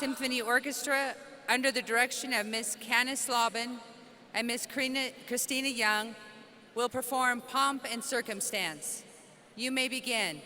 Symphony Orchestra, under the direction of Miss Canis Laubin and Miss Christina Young, will perform Pomp and Circumstance. You may begin.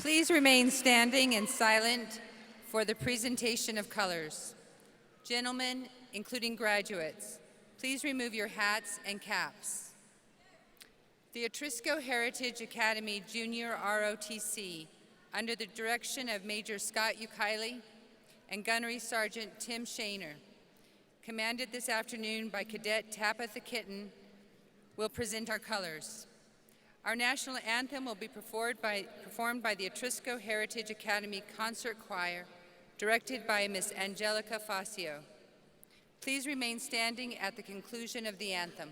Please remain standing and silent for the presentation of colors. Gentlemen, including graduates, please remove your hats and caps. The Atrisco Heritage Academy Junior ROTC, under the direction of Major Scott Ukaili and Gunnery Sergeant Tim Shaner, commanded this afternoon by Cadet Tabitha Kitten, will present our colors. Our national anthem will be performed by the Atrisco Heritage Academy Concert Choir, directed by Ms. Angelica Facio. Please remain standing at the conclusion of the anthem.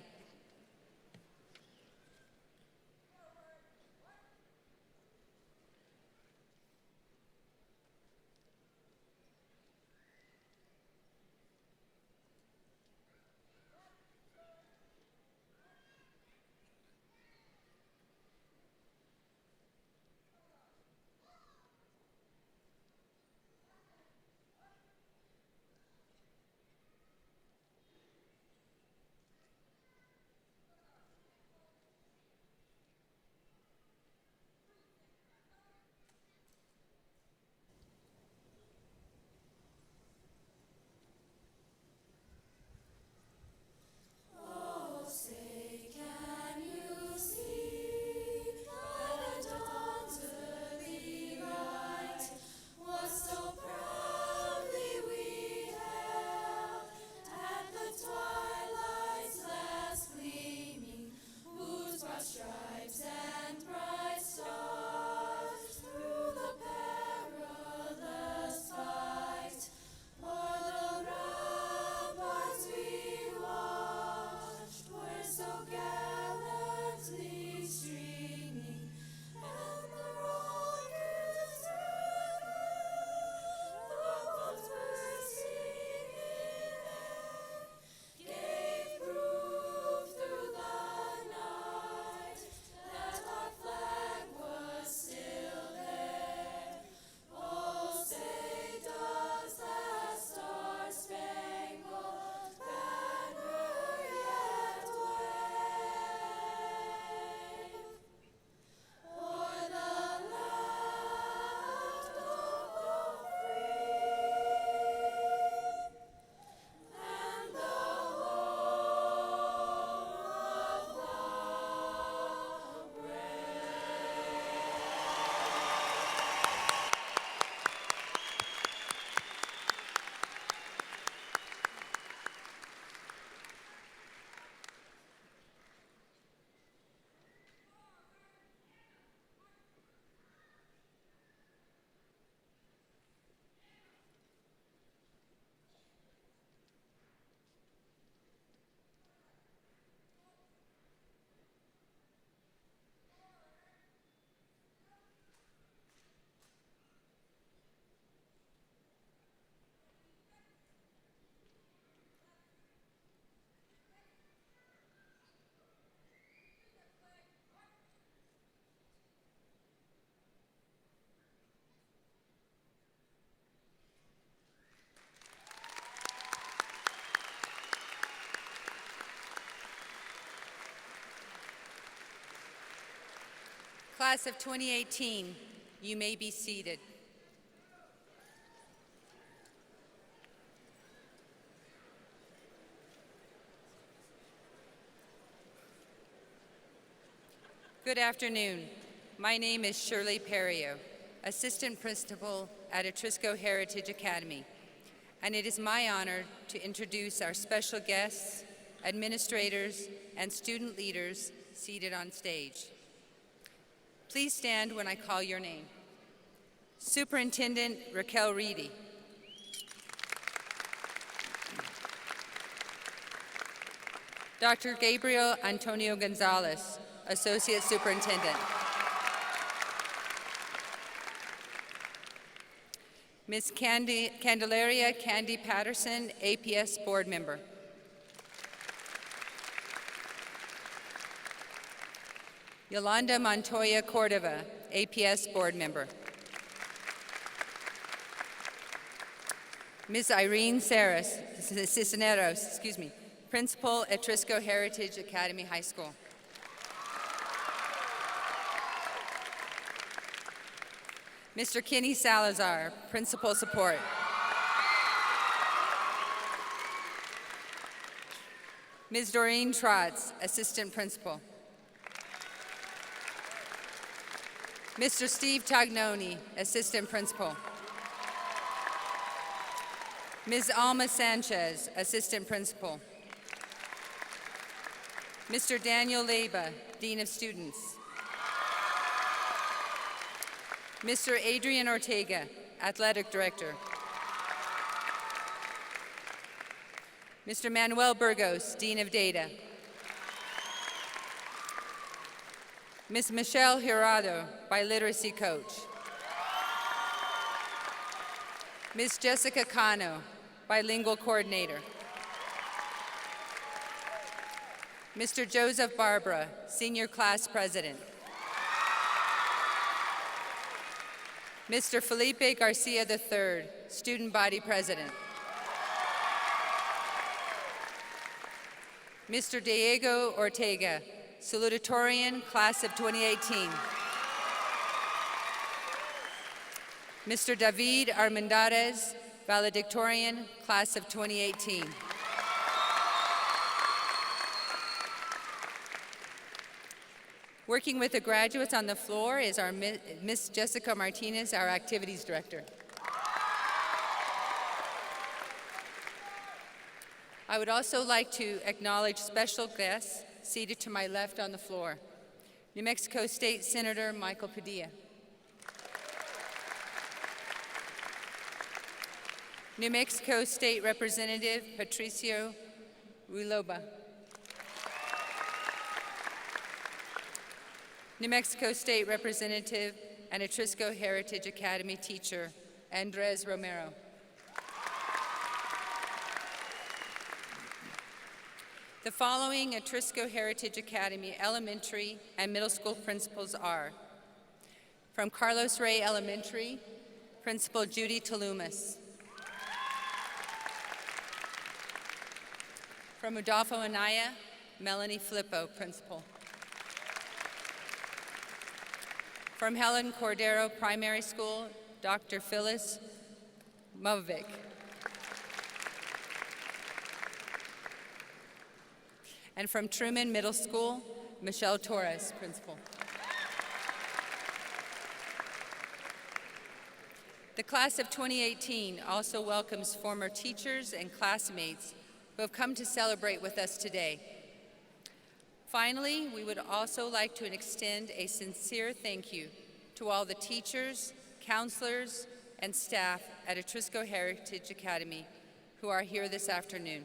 Class of 2018, you may be seated. Good afternoon. My name is Shirley Perio, Assistant Principal at Atrisco Heritage Academy, and it is my honor to introduce our special guests, administrators, and student leaders seated on stage. Please stand when I call your name. Superintendent Raquel Reedy. Dr. Gabriel Antonio Gonzalez, Associate Superintendent. Ms. Candelaria Candy Patterson, APS Board Member. Yolanda Montoya Cordova, APS Board Member. Ms. Irene Cisneros, Principal at Atrisco Heritage Academy High School. Mr. Kenny Salazar, Principal Support. Ms. Doreen Trotz, Assistant Principal. Mr. Steve Tagnoni, Assistant Principal. Ms. Alma Sanchez, Assistant Principal. Mr. Daniel Leyba, Dean of Students. Mr. Adrian Ortega, Athletic Director. Mr. Manuel Burgos, Dean of Data. Ms. Michelle Hirado, Biliteracy Coach. Ms. Jessica Cano, Bilingual Coordinator. Mr. Joseph Barbara, Senior Class President. Mr. Felipe Garcia III, Student Body President. Mr. Diego Ortega, Salutatorian, Class of 2018. Mr. David Armendariz, Valedictorian, Class of 2018. Working with the graduates on the floor is our Miss Jessica Martinez, our Activities Director. I would also like to acknowledge special guests seated to my left on the floor. New Mexico State Senator Michael Padilla. New Mexico State Representative Patricio Ruiloba. New Mexico State Representative and Atrisco Heritage Academy teacher, Andres Romero. The following Atrisco Heritage Academy elementary and middle school principals are: from Carlos Rey Elementary, Principal Judy Talumas. From Adolfo Anaya, Melanie Flippo, Principal. From Helen Cordero Primary School, Dr. Phyllis Movic. And from Truman Middle School, Michelle Torres, Principal. The class of 2018 also welcomes former teachers and classmates who have come to celebrate with us today. Finally, we would also like to extend a sincere thank you to all the teachers, counselors, and staff at Atrisco Heritage Academy who are here this afternoon.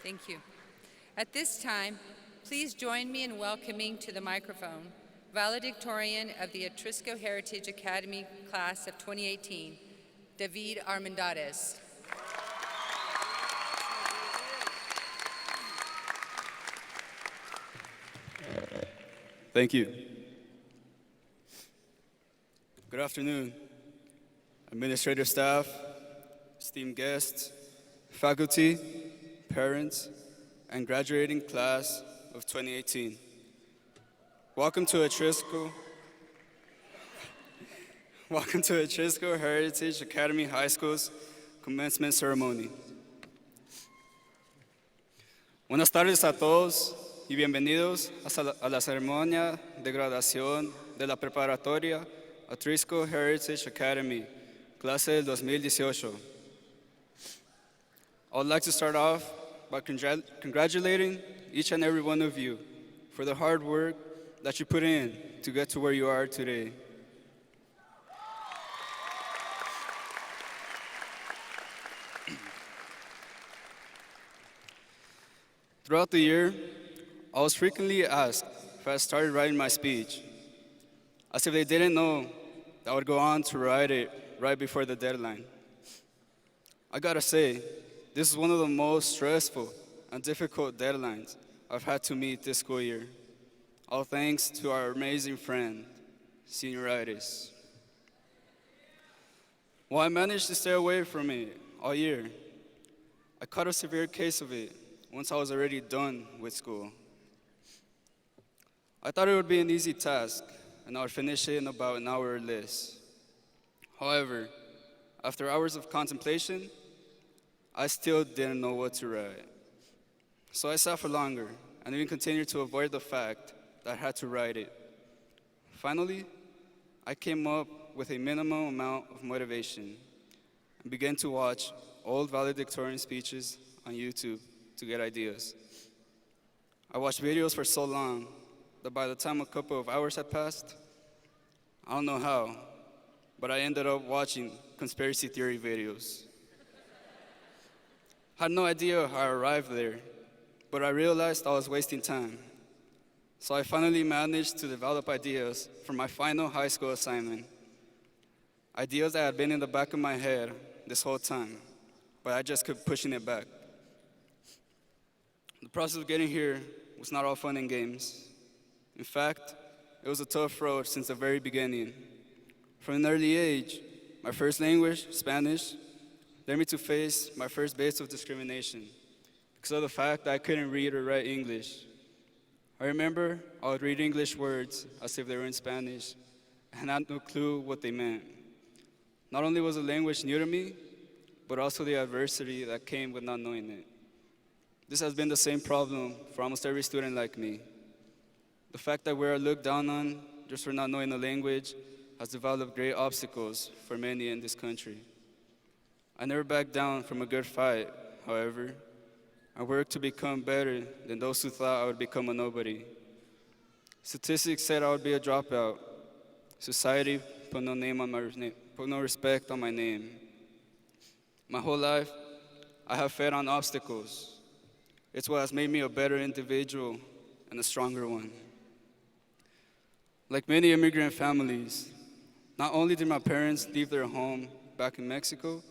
Thank you. At this time, please join me in welcoming to the microphone Valedictorian of the Atrisco Heritage Academy Class of 2018, David Armendariz. Thank you. Good afternoon, administrative staff, esteemed guests, faculty, parents, and graduating class of 2018. Welcome to Atrisco Heritage Academy High School's commencement ceremony. Buenas tardes a todos y bienvenidos a la ceremonia de graduación de la preparatoria Atrisco Heritage Academy, clase del 2018. I would like to start off by congratulating each and every one of you for the hard work that you put in to get to where you are today. Throughout the year, I was frequently asked if I started writing my speech, as if they didn't know that I would go on to write it right before the deadline. I gotta say, this is one of the most stressful and difficult deadlines I've had to meet this school year. All thanks to our amazing friend, senioritis. While I managed to stay away from it all year, I caught a severe case of it once I was already done with school. I thought it would be an easy task, and I would finish it in about an hour or less. However, after hours of contemplation, I still didn't know what to write. So I sat for longer, and even continued to avoid the fact that I had to write it. Finally, I came up with a minimum amount of motivation and began to watch old valedictorian speeches on YouTube to get ideas. I watched videos for so long that by the time a couple of hours had passed, I don't know how, but I ended up watching conspiracy theory videos. I had no idea how I arrived there, but I realized I was wasting time. So I finally managed to develop ideas for my final high school assignment. Ideas that had been in the back of my head this whole time, but I just kept pushing it back. The process of getting here was not all fun and games. In fact, it was a tough road since the very beginning. From an early age, my first language, Spanish, led me to face my first base of discrimination because of the fact that I couldn't read or write English. I remember I would read English words as if they were in Spanish, and I had no clue what they meant. Not only was the language new to me, but also the adversity that came with not knowing it. This has been the same problem for almost every student like me. The fact that we are looked down on just for not knowing the language has developed great obstacles for many in this country. I never backed down from a good fight, however. I worked to become better than those who thought I would become a nobody. Statistics said I would be a dropout. Society put no respect on my name. My whole life, I have fed on obstacles. It's what has made me a better individual and a stronger one. Like many immigrant families, not only did my parents leave their home back in Mexico,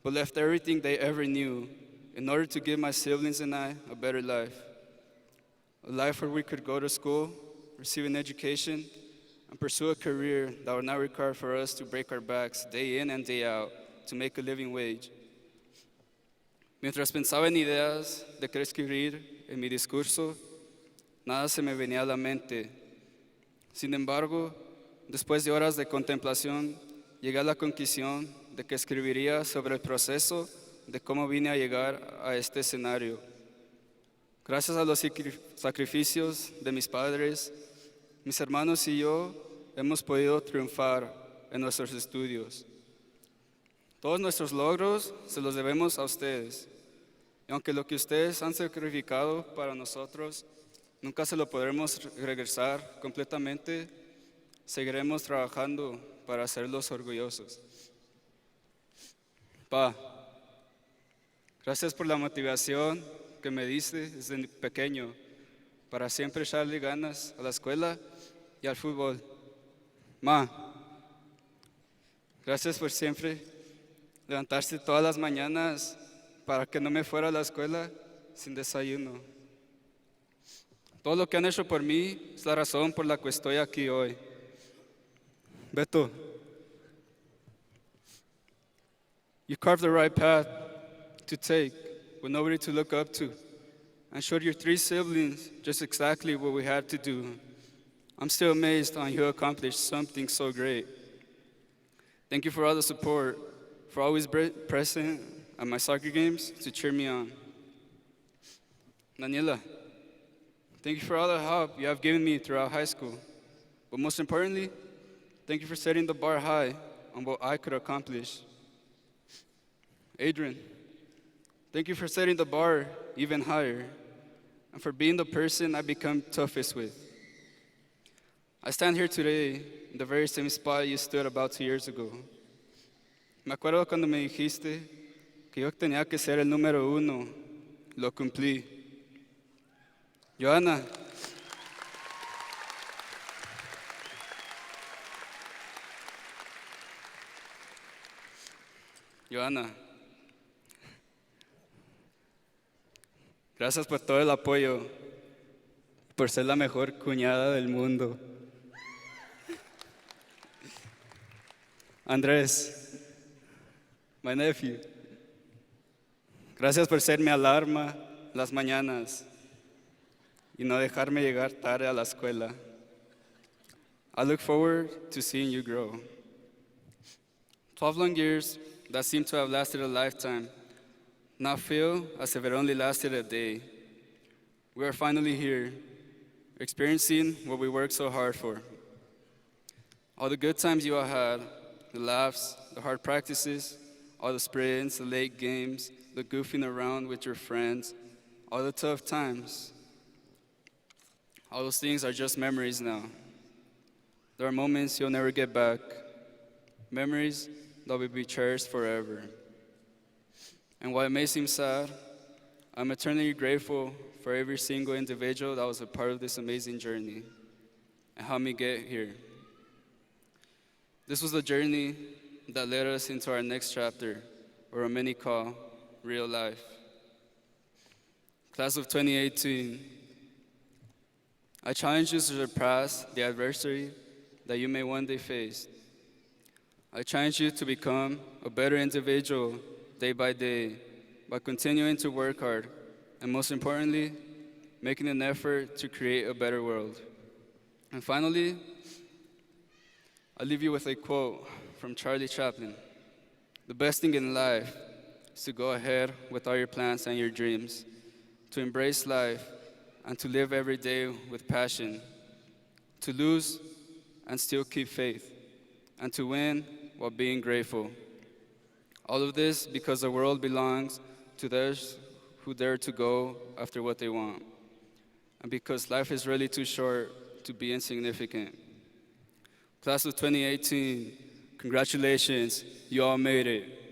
but left everything they ever knew in order to give my siblings and I a better life. A life where we could go to school, receive an education, and pursue a career that would not require for us to break our backs day in and day out to make a living wage. Mientras pensaba en ideas de qué escribir en mi discurso, nada se me venía a la mente. Sin embargo, después de horas de contemplación, llegué a la conclusión de que escribiría sobre el proceso de cómo vine a llegar a este escenario. Gracias a los sacrificios de mis padres, mis hermanos y yo hemos podido triunfar en nuestros estudios. Todos nuestros logros se los debemos a ustedes. Y aunque lo que ustedes han sacrificado para nosotros nunca se lo podremos regresar completamente, seguiremos trabajando para hacerlos orgullosos. Pa, gracias por la motivación que me diste desde pequeño para siempre echarle ganas a la escuela y al fútbol. Ma, gracias por siempre levantarse todas las mañanas para que no me fuera a la escuela sin desayuno. Todo lo que han hecho por mí es la razón por la que estoy aquí hoy. Beto, you carved the right path to take with nobody to look up to and showed your 3 siblings just exactly what we had to do. I'm still amazed on you accomplished something so great. Thank you for all the support, for always present at my soccer games to cheer me on. Daniela, thank you for all the help you have given me throughout high school. But most importantly, thank you for setting the bar high on what I could accomplish. Adrian, thank you for setting the bar even higher and for being the person I become toughest with. I stand here today in the very same spot you stood about 2 years ago. Me acuerdo cuando me dijiste que yo tenía que ser el número 1. Lo cumplí. Johanna, gracias por todo el apoyo, por ser la mejor cuñada del mundo. Andrés, my nephew, gracias por ser mi alarma, las mañanas y no dejarme llegar tarde a la escuela. I look forward to seeing you grow. 12 long years that seem to have lasted a lifetime now feel as if it only lasted a day. We are finally here, experiencing what we worked so hard for. All the good times you all had, the laughs, the hard practices, all the sprints, the late games, the goofing around with your friends, all the tough times. All those things are just memories now. There are moments you'll never get back, memories that will be cherished forever. And while it may seem sad, I'm eternally grateful for every single individual that was a part of this amazing journey and helped me get here. This was the journey that led us into our next chapter, or many call real life. Class of 2018, I challenge you to surpass the adversity that you may one day face. I challenge you to become a better individual day by day by continuing to work hard and, most importantly, making an effort to create a better world. And finally, I'll leave you with a quote from Charlie Chaplin. The best thing in life is to go ahead with all your plans and your dreams, to embrace life and to live every day with passion, to lose and still keep faith, and to win while being grateful. All of this because the world belongs to those who dare to go after what they want, and because life is really too short to be insignificant. Class of 2018, congratulations, you all made it.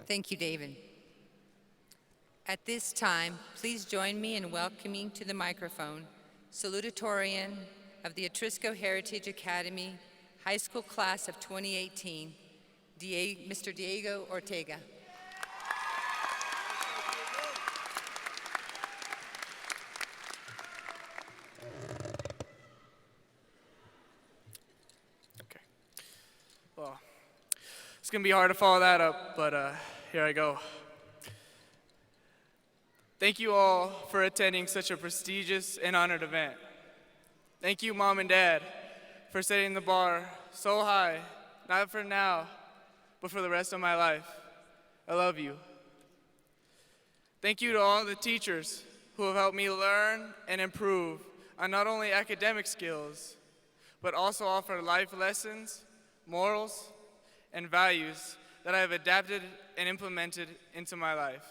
Thank you, David. At this time, please join me in welcoming to the microphone Salutatorian of the Atrisco Heritage Academy High School Class of 2018, Mr. Diego Ortega. Okay. Well, it's going to be hard to follow that up, but here I go. Thank you all for attending such a prestigious and honored event. Thank you, Mom and Dad, for setting the bar so high, not for now, but for the rest of my life. I love you. Thank you to all the teachers who have helped me learn and improve on not only academic skills, but also offer life lessons, morals, and values that I have adapted and implemented into my life.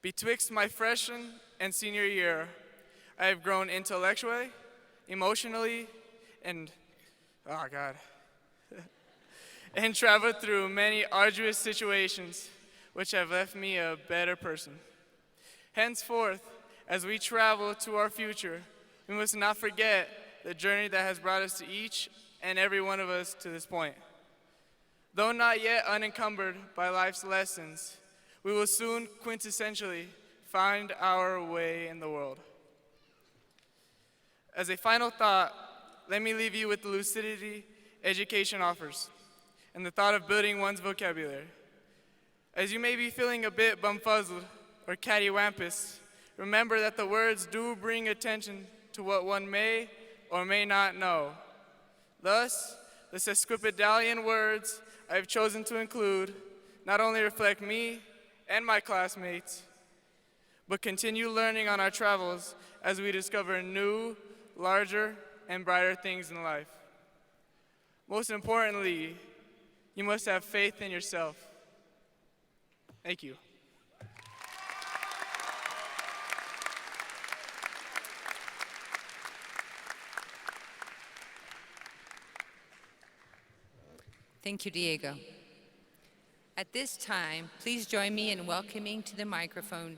Betwixt my freshman and senior year, I have grown intellectually, emotionally, and and traveled through many arduous situations which have left me a better person. Henceforth, as we travel to our future, we must not forget the journey that has brought us to each and every one of us to this point. Though not yet unencumbered by life's lessons, we will soon quintessentially find our way in the world. As a final thought, let me leave you with the lucidity education offers and the thought of building one's vocabulary. As you may be feeling a bit bumfuzzled or cattywampus, remember that the words do bring attention to what one may or may not know. Thus, the sesquipedalian words I have chosen to include not only reflect me and my classmates, but continue learning on our travels as we discover new, larger, and brighter things in life. Most importantly, you must have faith in yourself. Thank you. Thank you, Diego. At this time, please join me in welcoming to the microphone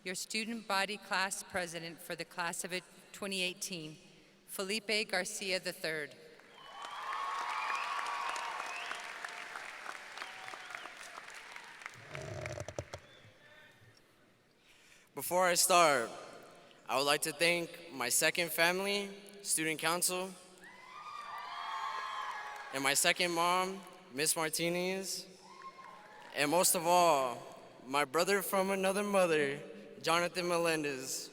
your student body class president for the class of 2018, Felipe Garcia III. Before I start, I would like to thank my second family, student council, and my second mom, Miss Martinez, and most of all, my brother from another mother, Jonathan Melendez.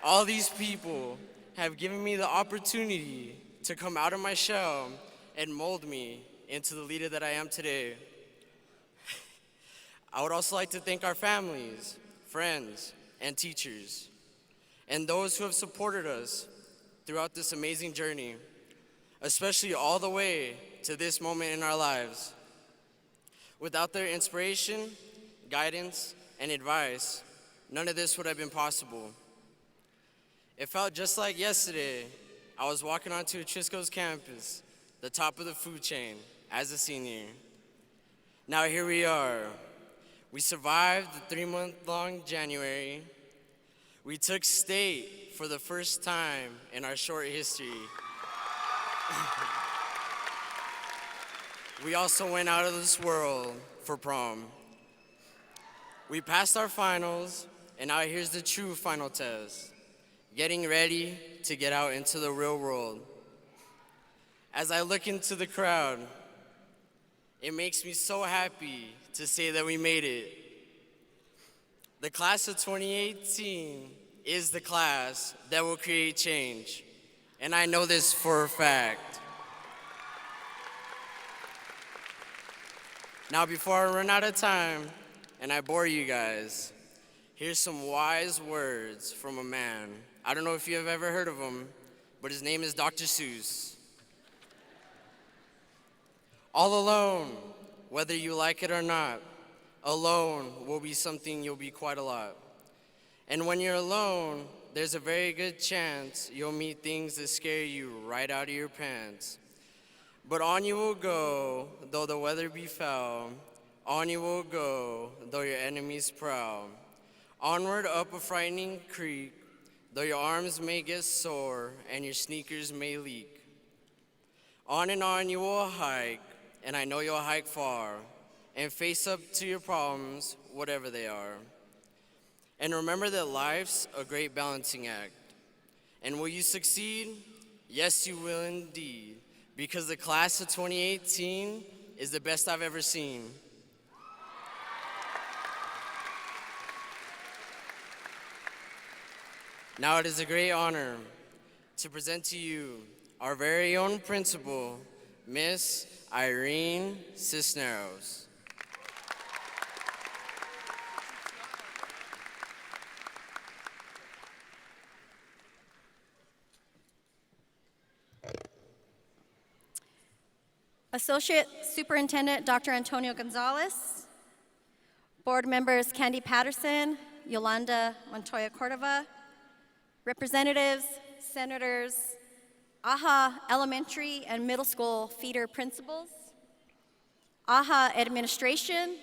All these people have given me the opportunity to come out of my shell and mold me into the leader that I am today. I would also like to thank our families, friends, and teachers, and those who have supported us throughout this amazing journey, especially all the way to this moment in our lives. Without their inspiration, guidance, and advice, none of this would have been possible. It felt just like yesterday. I was walking onto Atrisco's campus, the top of the food chain, as a senior. Now here we are. We survived the 3-month-long January. We took state for the first time in our short history. We also went out of this world for prom. We passed our finals, and now here's the true final test, getting ready to get out into the real world. As I look into the crowd, it makes me so happy to say that we made it. The class of 2018 is the class that will create change, and I know this for a fact. Now, before I run out of time and I bore you guys, here's some wise words from a man. I don't know if you have ever heard of him, but his name is Dr. Seuss. All alone, whether you like it or not, alone will be something you'll be quite a lot. And when you're alone, there's a very good chance you'll meet things that scare you right out of your pants. But on you will go, though the weather be foul. On you will go, though your enemies prowl. Onward up a frightening creek, though your arms may get sore and your sneakers may leak. On and on you will hike, and I know you'll hike far, and face up to your problems, whatever they are. And remember that life's a great balancing act. And will you succeed? Yes, you will indeed. Because the class of 2018 is the best I've ever seen. Now it is a great honor to present to you our very own principal, Miss Irene Cisneros. Associate Superintendent Dr. Antonio Gonzalez, Board members Candy Patterson, Yolanda Montoya Cordova, representatives, senators, AHA elementary and middle school feeder principals, AHA administration,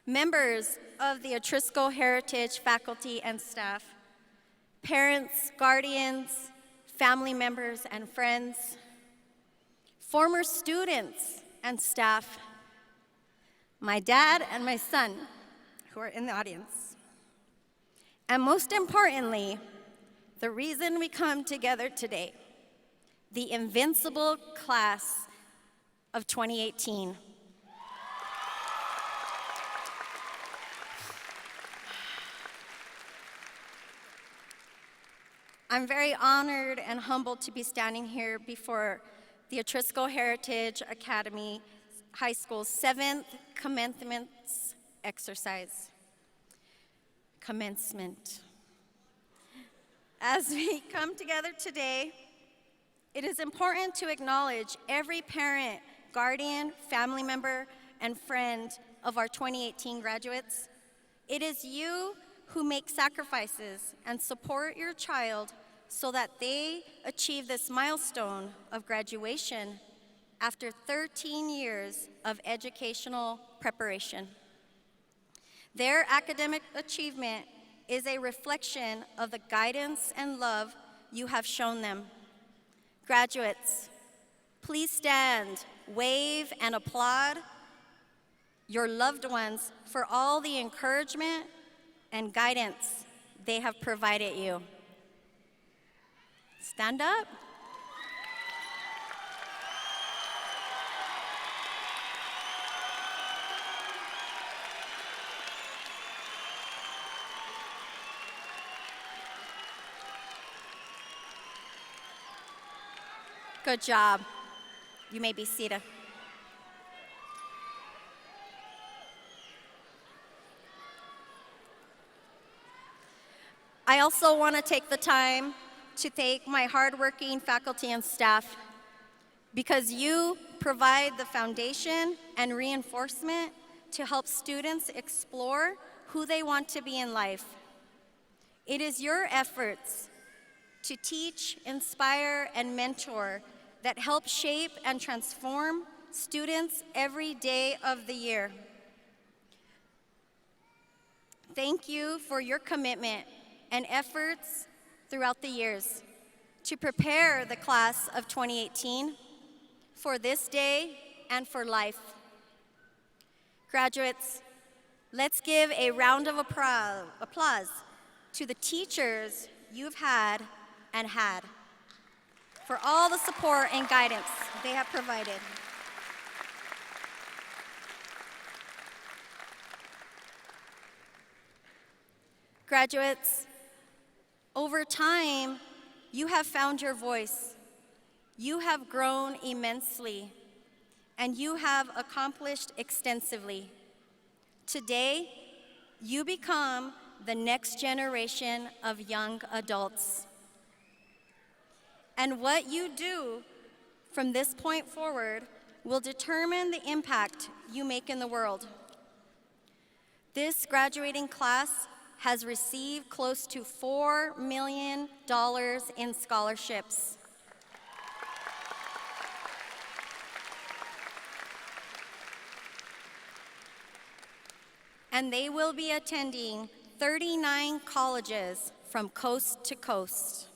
members of the Atrisco Heritage faculty and staff, parents, guardians, family members and friends, former students and staff, my dad and my son, who are in the audience. And most importantly, the reason we come together today, the invincible class of 2018. I'm very honored and humbled to be standing here before the Atrisco Heritage Academy High School's 7th commencement exercise. Commencement. As we come together today, it is important to acknowledge every parent, guardian, family member, and friend of our 2018 graduates. It is you who make sacrifices and support your child so that they achieve this milestone of graduation after 13 years of educational preparation. Their academic achievement is a reflection of the guidance and love you have shown them. Graduates, please stand, wave, and applaud your loved ones for all the encouragement and guidance they have provided you. Stand up. Good job. You may be seated. I also want to take the time to thank my hardworking faculty and staff because you provide the foundation and reinforcement to help students explore who they want to be in life. It is your efforts to teach, inspire, and mentor that help shape and transform students every day of the year. Thank you for your commitment and efforts throughout the years to prepare the class of 2018 for this day and for life. Graduates, let's give a round of applause to the teachers you've had for all the support and guidance they have provided. Graduates, over time, you have found your voice. You have grown immensely, and you have accomplished extensively. Today, you become the next generation of young adults. And what you do from this point forward will determine the impact you make in the world. This graduating class has received close to $4 million in scholarships. And they will be attending 39 colleges from coast to coast.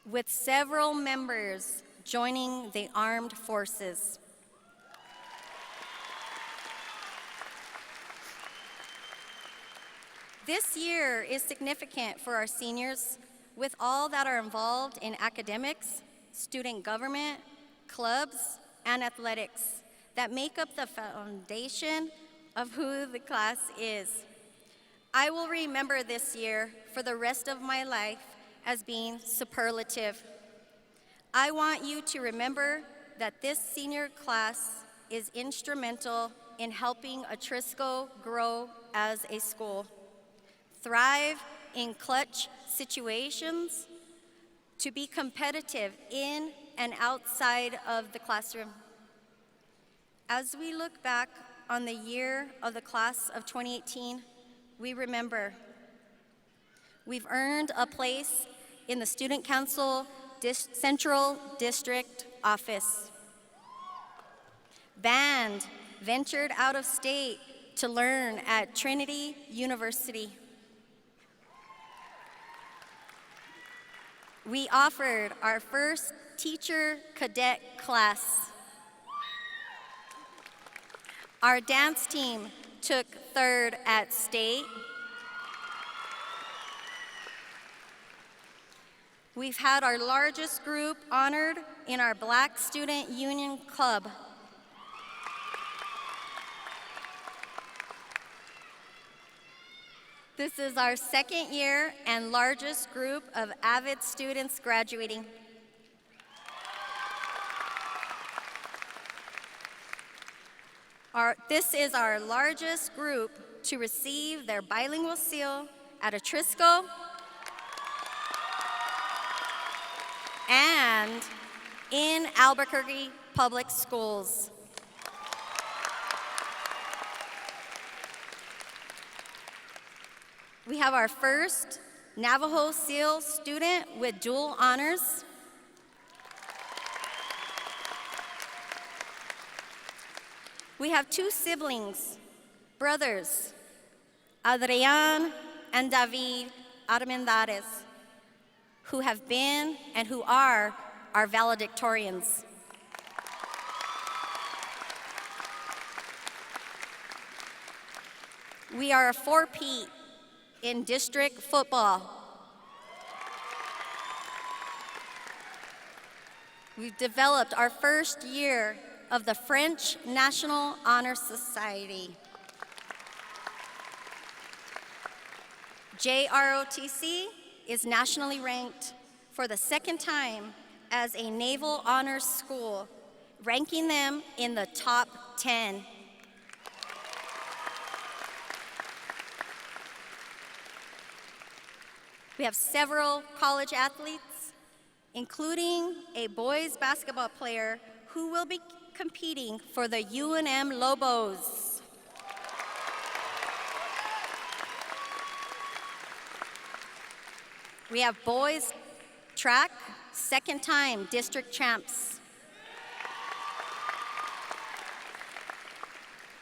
With several members joining the armed forces. This year is significant for our seniors with all that are involved in academics, student government, clubs, and athletics that make up the foundation of who the class is. I will remember this year for the rest of my life as being superlative. I want you to remember that this senior class is instrumental in helping Atrisco grow as a school, thrive in clutch situations, to be competitive in and outside of the classroom. As we look back on the year of the class of 2018, we remember we've earned a place in the Student Council Central District Office. Band ventured out of state to learn at Trinity University. We offered our first teacher cadet class. Our dance team took third at state. We've had our largest group honored in our Black Student Union Club. This is our second year and largest group of avid students graduating. This is our largest group to receive their bilingual seal at Atrisco and in Albuquerque Public Schools. We have our first Navajo SEAL student with dual honors. We have two siblings, brothers, Adrian and David Armendariz, who have been and who are our valedictorians. We are a four-peat in district football. We've developed our first year of the French National Honor Society. JROTC is nationally ranked for the second time as a Naval Honors School, ranking them in the top 10. We have several college athletes, including a boys basketball player who will be competing for the UNM Lobos. We have boys track, second time district champs.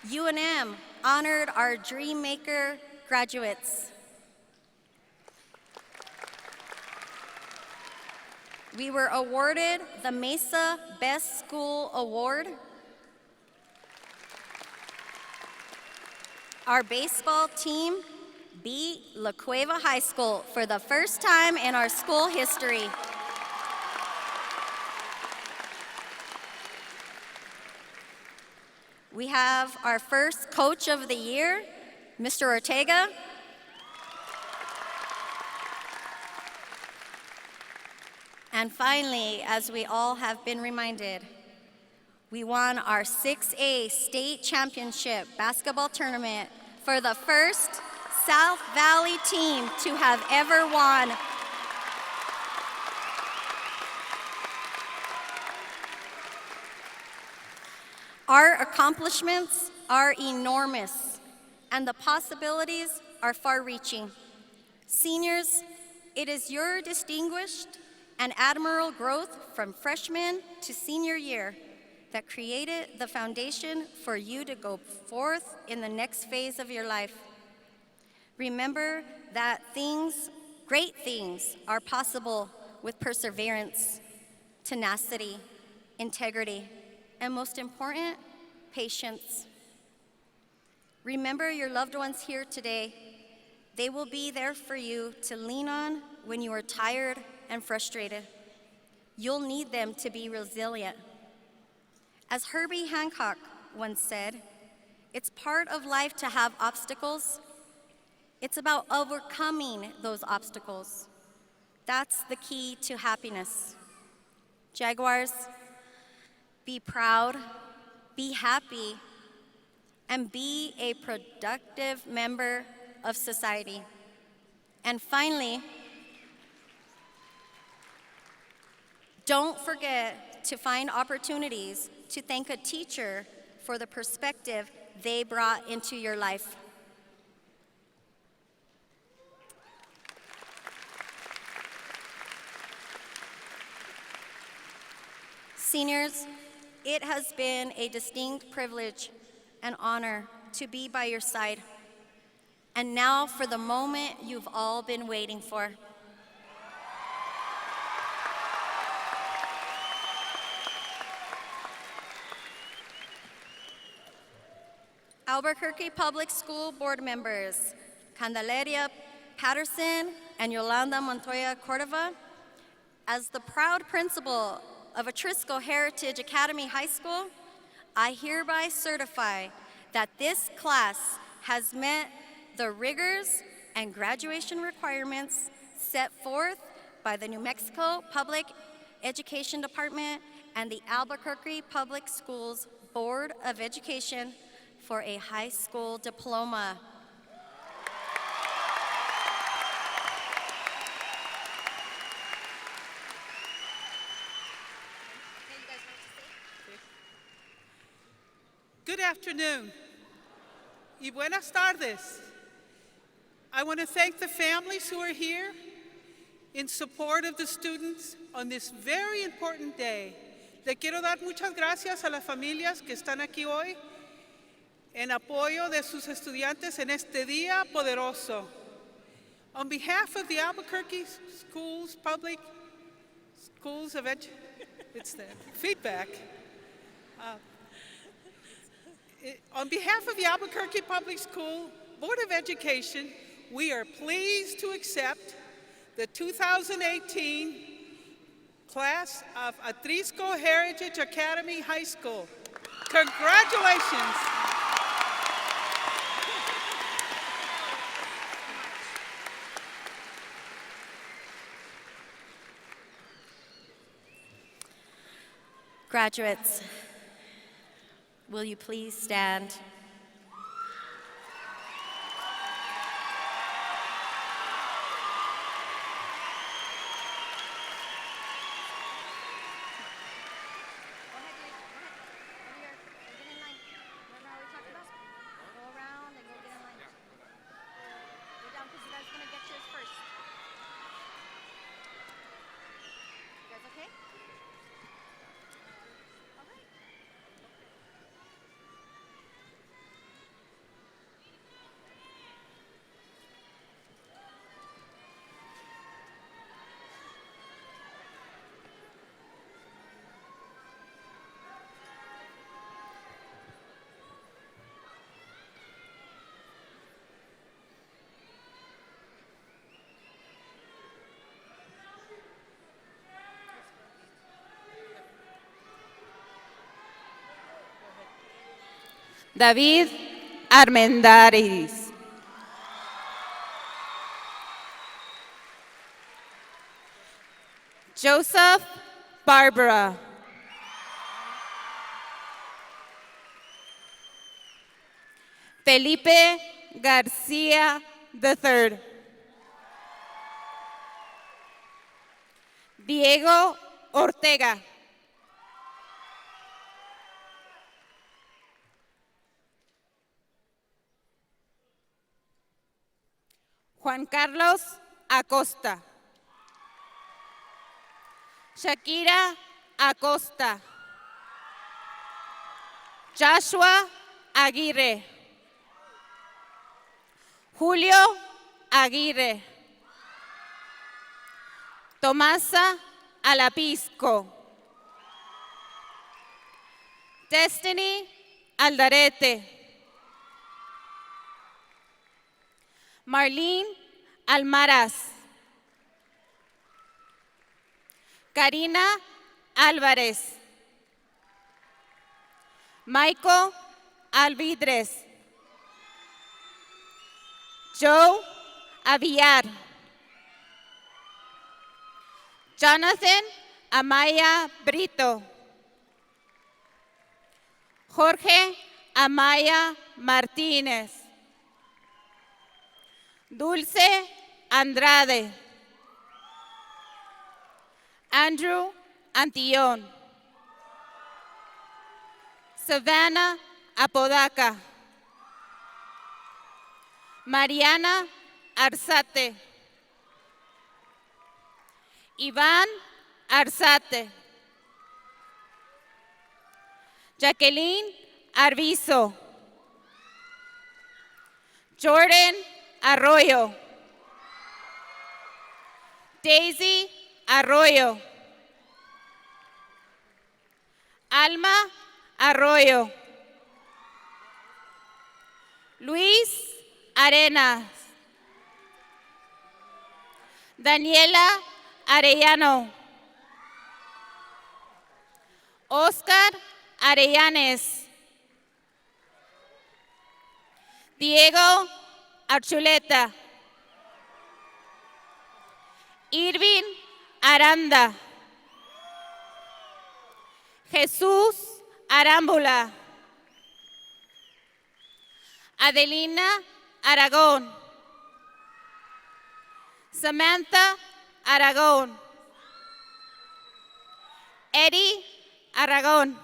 UNM honored our Dream Maker graduates. We were awarded the Mesa Best School Award. Our baseball team beat La Cueva High School for the first time in our school history. We have our first Coach of the Year, Mr. Ortega. And finally, as we all have been reminded, we won our 6A state championship basketball tournament for the first South Valley team to have ever won. Our accomplishments are enormous, and the possibilities are far-reaching. Seniors, it is your distinguished and admirable growth from freshman to senior year that created the foundation for you to go forth in the next phase of your life. Remember that great things are possible with perseverance, tenacity, integrity, and most important, patience. Remember your loved ones here today. They will be there for you to lean on when you are tired and frustrated. You'll need them to be resilient. As Herbie Hancock once said, it's part of life to have obstacles. It's about overcoming those obstacles. That's the key to happiness. Jaguars, be proud, be happy, and be a productive member of society. And finally, don't forget to find opportunities to thank a teacher for the perspective they brought into your life. Seniors, it has been a distinct privilege and honor to be by your side. And now for the moment you've all been waiting for. Albuquerque Public School Board members, Candelaria Patterson and Yolanda Montoya Cordova, as the proud principal of Atrisco Heritage Academy High School, I hereby certify that this class has met the rigors and graduation requirements set forth by the New Mexico Public Education Department and the Albuquerque Public Schools Board of Education for a high school diploma. Good afternoon y buenas tardes. I want to thank the families who are here in support of the students on this very important day. Le quiero dar muchas gracias a las familias que están aquí hoy en apoyo de sus estudiantes en este día poderoso. On behalf of the Albuquerque Schools, Public Schools of it's the feedback. On behalf of the Albuquerque Public School Board of Education, we are pleased to accept the 2018 class of Atrisco Heritage Academy High School. Congratulations. Graduates, will you please stand? David Armendariz. Joseph Barbara. Felipe Garcia III. Diego Ortega. Juan Carlos Acosta. Shakira Acosta. Joshua Aguirre. Julio Aguirre. Tomasa Alapisco. Destiny Aldarete. Marlene Almaraz. Karina Álvarez. Michael Alvidres. Joe Avillar. Jonathan Amaya Brito. Jorge Amaya Martínez. Dulce Andrade. Andrew Antillón. Savannah Apodaca. Mariana Arzate. Iván Arzate. Jacqueline Arvizo. Jordan Arroyo. Daisy Arroyo. Alma Arroyo. Luis Arenas. Daniela Arellano. Oscar Arellanes. Diego Archuleta. Irvin Aranda. Jesús Arámbula. Adelina Aragón. Samantha Aragón. Eddie Aragón.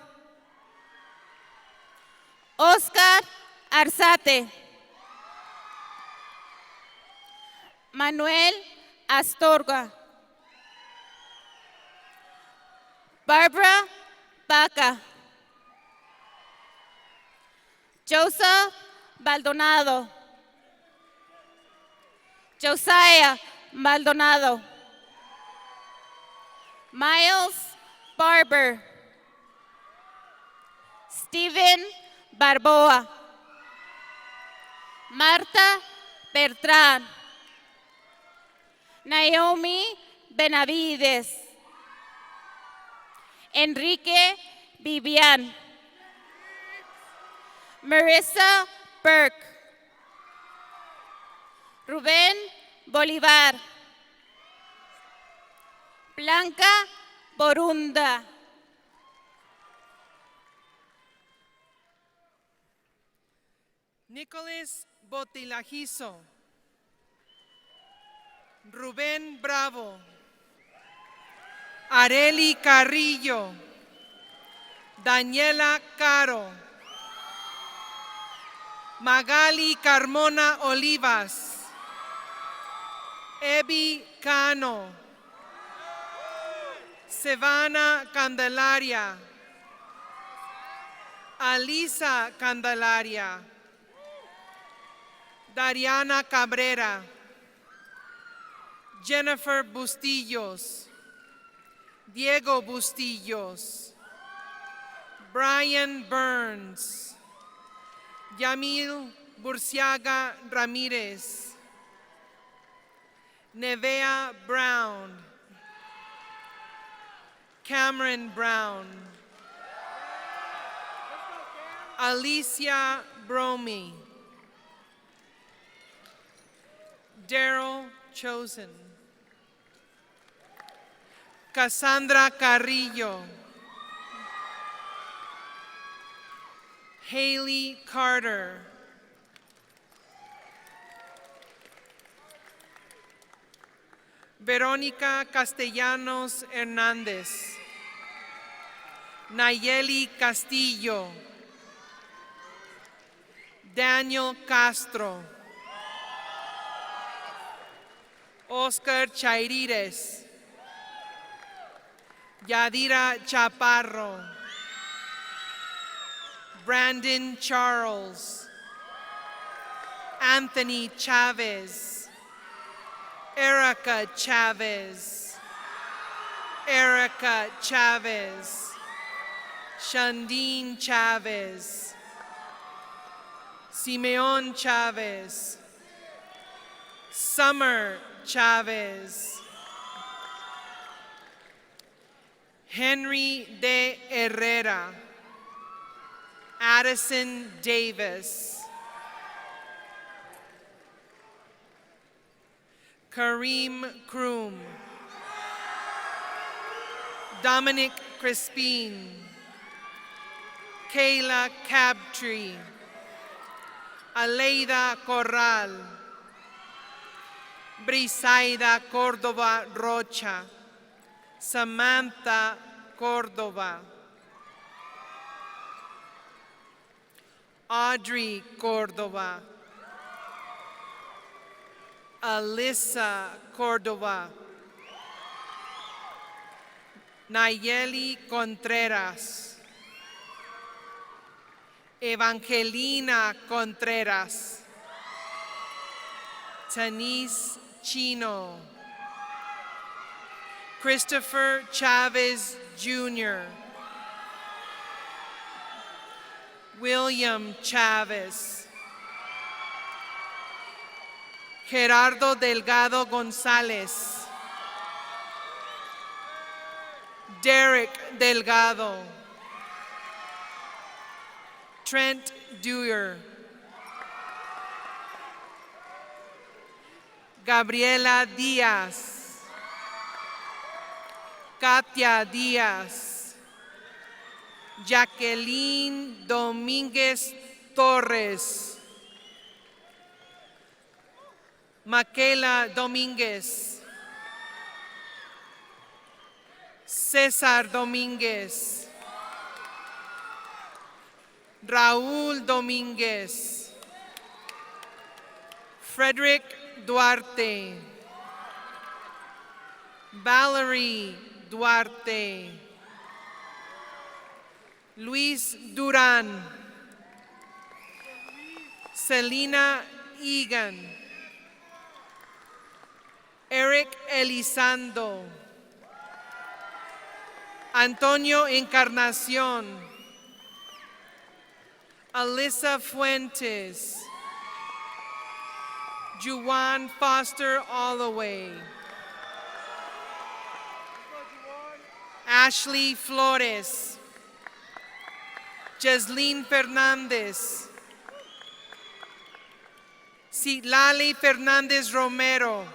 Oscar Arzate. Manuel Astorga. Barbara Baca. Joseph Maldonado. Josiah Maldonado. Miles Barber. Stephen Barboa. Marta Bertrán, Naomi Benavides, Enrique Vivian, Marissa Burke, Rubén Bolívar, Blanca Borunda, Nicolás Botilajizo, Rubén Bravo, Areli Carrillo, Daniela Caro, Magali Carmona Olivas, Ebi Cano, Sevana Candelaria, Alisa Candelaria, Dariana Cabrera, Jennifer Bustillos, Diego Bustillos, Brian Burns, Yamil Burciaga Ramírez, Nevea Brown, Cameron Brown, Alicia Bromy, Daryl Chosen, Cassandra Carrillo, Haley Carter, Verónica Castellanos Hernández, Nayeli Castillo, Daniel Castro, Oscar Chairides, Yadira Chaparro, Brandon Charles, Anthony Chavez, Erica Chavez, Erica Chavez, Shandine Chavez, Simeon Chavez, Summer Chavez, Henry de Herrera, Addison Davis, Kareem Kroom, Dominic Crispin, Kayla Cabtree, Aleida Corral, Brisaida Córdoba Rocha, Samantha Córdoba, Audrey Córdoba, Alyssa Córdoba, Nayeli Contreras, Evangelina Contreras, Tanise Chino, Christopher Chavez Jr., William Chavez, Gerardo Delgado González, Derek Delgado, Trent Dewar, Gabriela Díaz, Katia Díaz, Jacqueline Domínguez Torres, Michaela Domínguez, César Domínguez, Raúl Domínguez, Frederick Duarte, Valerie Duarte, Luis Durán, Selena Egan, Eric Elizondo, Antonio Encarnación, Alyssa Fuentes, Juwan Foster Alloway. Ashley Flores. Jesline Fernandez. Citlali Fernandez Romero.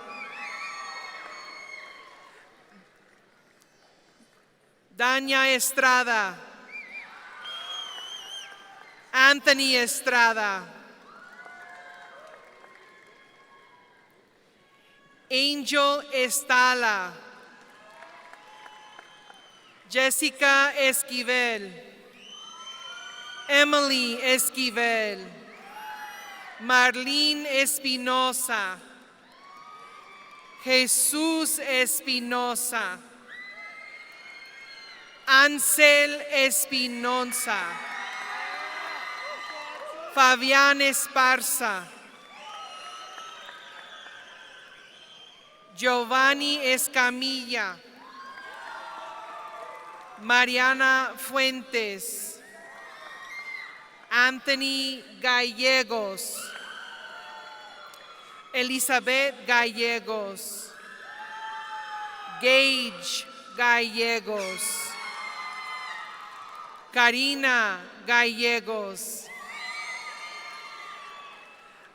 Dania Estrada. Anthony Estrada. Angel Estala. Jessica Esquivel. Emily Esquivel. Marlene Espinosa. Jesús Espinosa. Ansel Espinosa. Fabián Esparza. Giovanni Escamilla. Mariana Fuentes. Anthony Gallegos. Elizabeth Gallegos. Gage Gallegos. Karina Gallegos.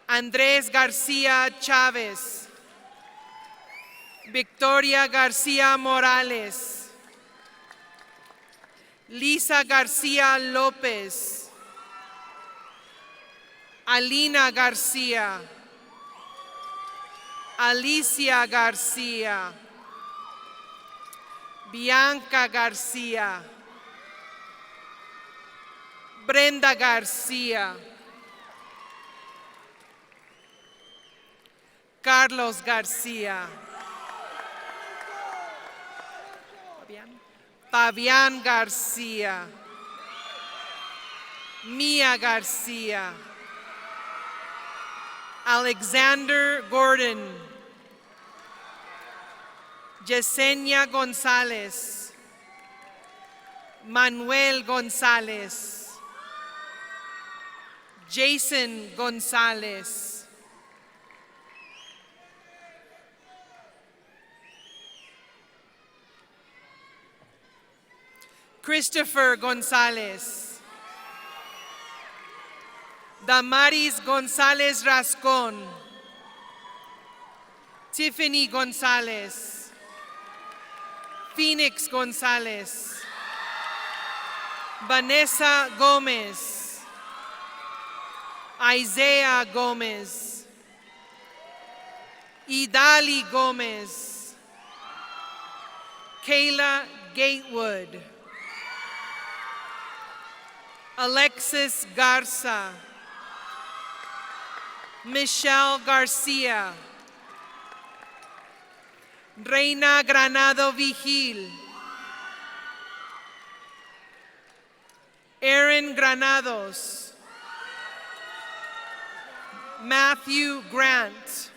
Andrés García Chávez. Victoria García Morales. Lisa García López. Alina García. Alicia García. Bianca García. Brenda García. Carlos García. Fabián García. Mia García. Alexander Gordon. Yesenia González. Manuel González. Jason González. Christopher González. Damaris González Rascón. Tiffany González. Phoenix González. Vanessa Gómez. Isaiah Gómez. Idali Gómez. Kayla Gatewood. Alexis Garza. Michelle Garcia. Reina Granado Vigil. Aaron Granados. Matthew Grant.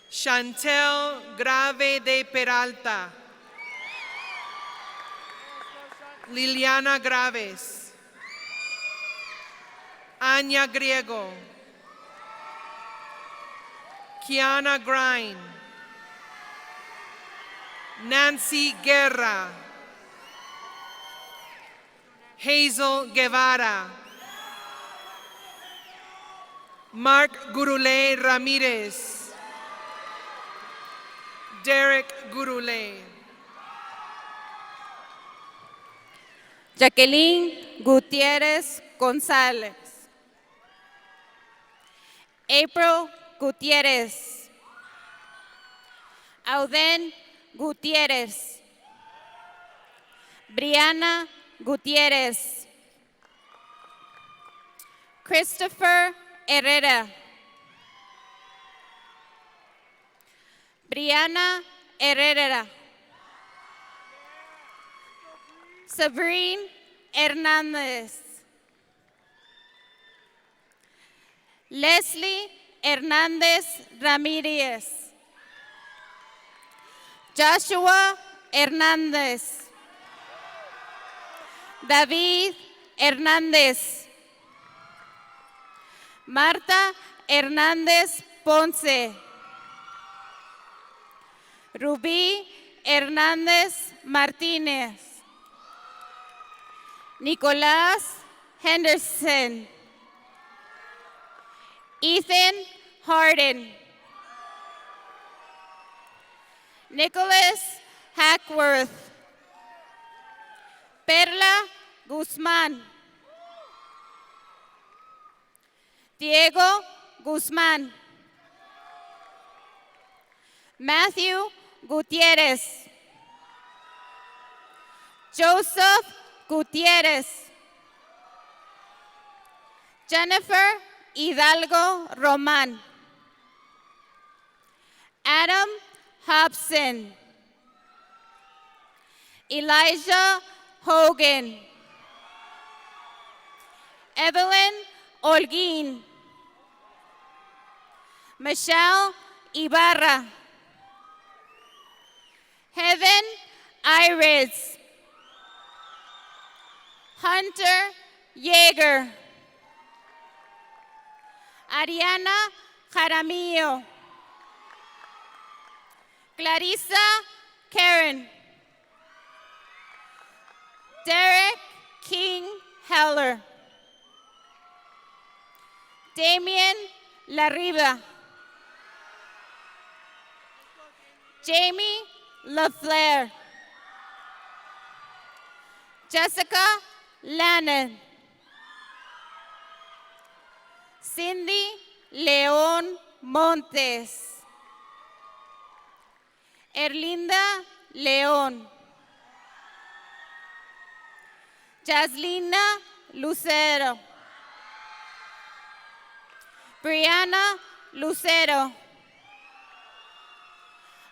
Chantel Grave de Peralta. Liliana Graves. Anya Griego. Kiana Grine. Nancy Guerra. Hazel Guevara. Mark Gurule Ramirez. Derek Gurule. Jacqueline Gutierrez González. April Gutierrez. Auden Gutierrez. Brianna Gutierrez. Christopher Herrera. Brianna Herrera. Sabrine Hernandez. Leslie Hernandez Ramirez. Joshua Hernandez. David Hernandez. Marta Hernández Ponce. Rubí Hernández Martínez. Nicolás Henderson. Ethan Harden. Nicholas Hackworth. Perla Guzmán. Diego Guzmán. Matthew Gutierrez. Joseph Gutierrez. Jennifer Hidalgo Román. Adam Hobson. Elijah Hogan. Evelyn Holguín. Michelle Ibarra. Heaven Iris. Hunter Yeager. Ariana Jaramillo. Clarissa Karen. Derek King Heller. Damien Larriba. Jamie LaFleur. Jessica Lannon. Cindy León Montes. Erlinda León. Jaslina Lucero. Brianna Lucero.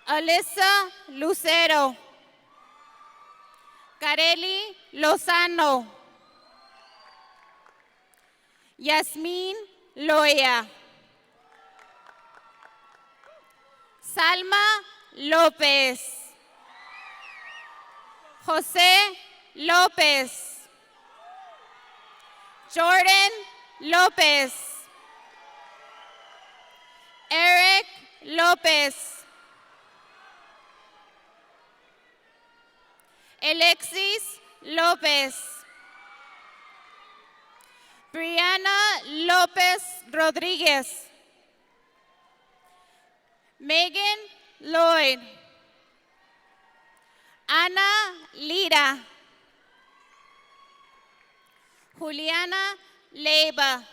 Alyssa Lucero. Kareli Lozano. Yasmín Loya. Salma López. José López. Jordan López. Eric López. Alexis López. Brianna López Rodríguez. Megan Lloyd. Ana Lira. Juliana Leiva.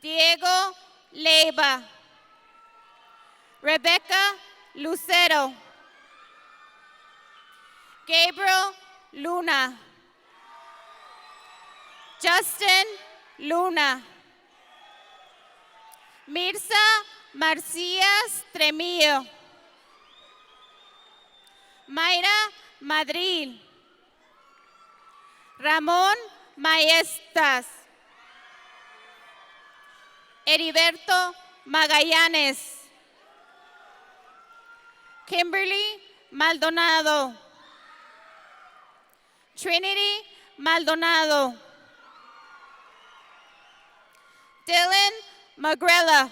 Diego Leiva. Rebecca Lucero. Gabriel Luna. Justin Luna. Mirza Marcías Tremillo. Mayra Madrid. Ramón Maestas. Heriberto Magallanes. Kimberly Maldonado. Trinity Maldonado. Dylan Magrella.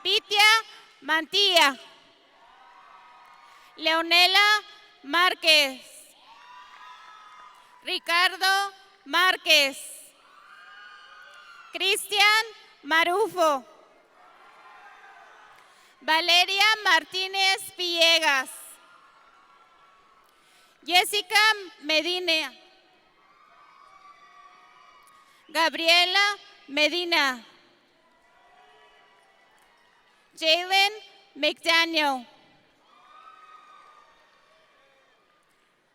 Vitia Mantilla. Leonela Márquez. Ricardo Márquez. Cristian Marufo. Valeria Martínez Villegas. Jessica Medina. Gabriela Medina. Jalen McDaniel.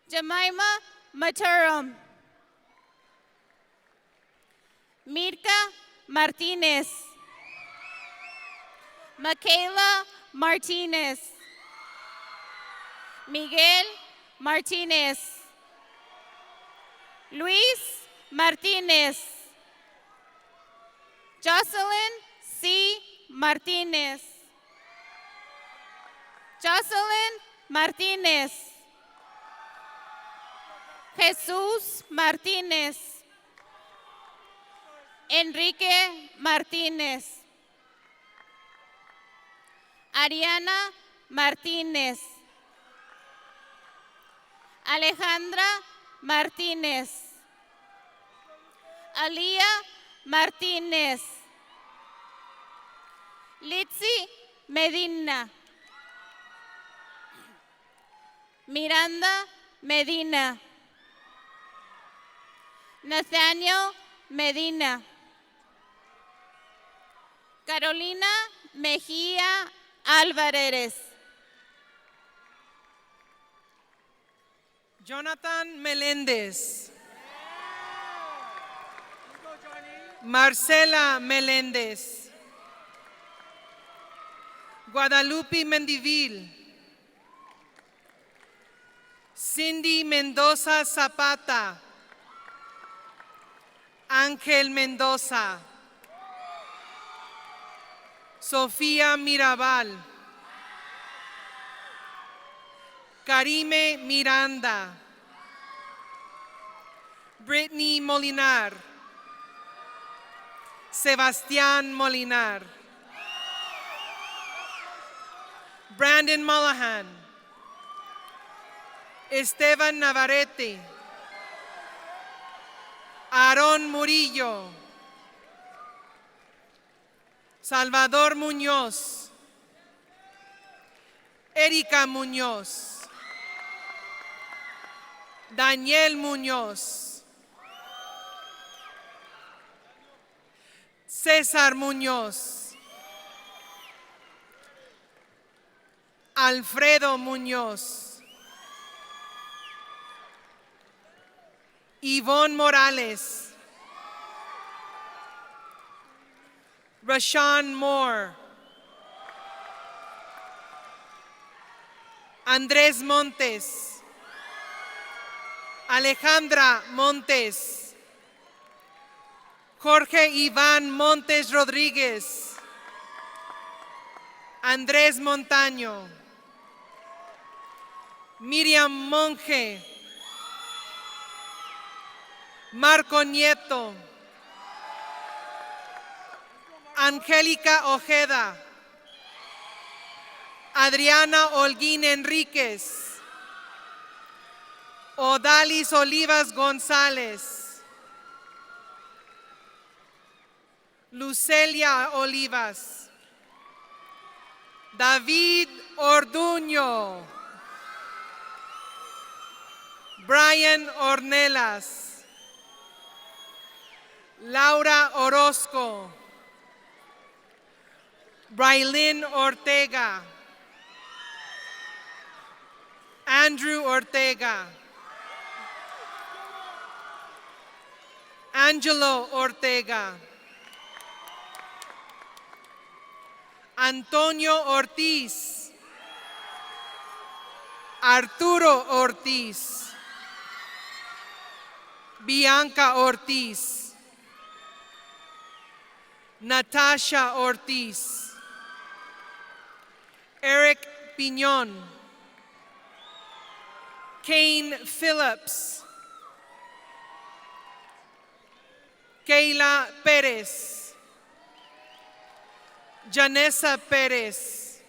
Jemima Maturum. Mirka Martinez. Michaela Martinez. Miguel Martinez. Luis Martinez. Jocelyn C. Martinez. Jocelyn Martinez. Jesús Martínez. Enrique Martínez. Ariana Martínez. Alejandra Martínez. Alía Martínez. Litzy Medina. Miranda Medina. Nathaniel Medina. Carolina Mejía Álvarez. Jonathan Meléndez. Marcela Meléndez. Guadalupe Mendivil. Cindy Mendoza Zapata. Ángel Mendoza. Sofía Mirabal. Karime Miranda. Brittany Molinar. Sebastián Molinar. Brandon Mullahan. Esteban Navarrete. Aarón Murillo. Salvador Muñoz. Erika Muñoz. Daniel Muñoz. César Muñoz. Alfredo Muñoz. Yvonne Morales. Rashawn Moore. Andrés Montes. Alejandra Montes. Jorge Iván Montes Rodríguez. Andrés Montaño. Miriam Monge. Marco Nieto. Angélica Ojeda. Adriana Holguín Enríquez. Odalis Olivas González. Lucelia Olivas. David Orduño. Brian Ornelas. Laura Orozco. Brailyn Ortega. Andrew Ortega. Angelo Ortega. Antonio Ortiz. Arturo Ortiz. Bianca Ortiz. Natasha Ortiz. Eric Piñón. Kane Phillips. Kayla Pérez. Janessa Pérez.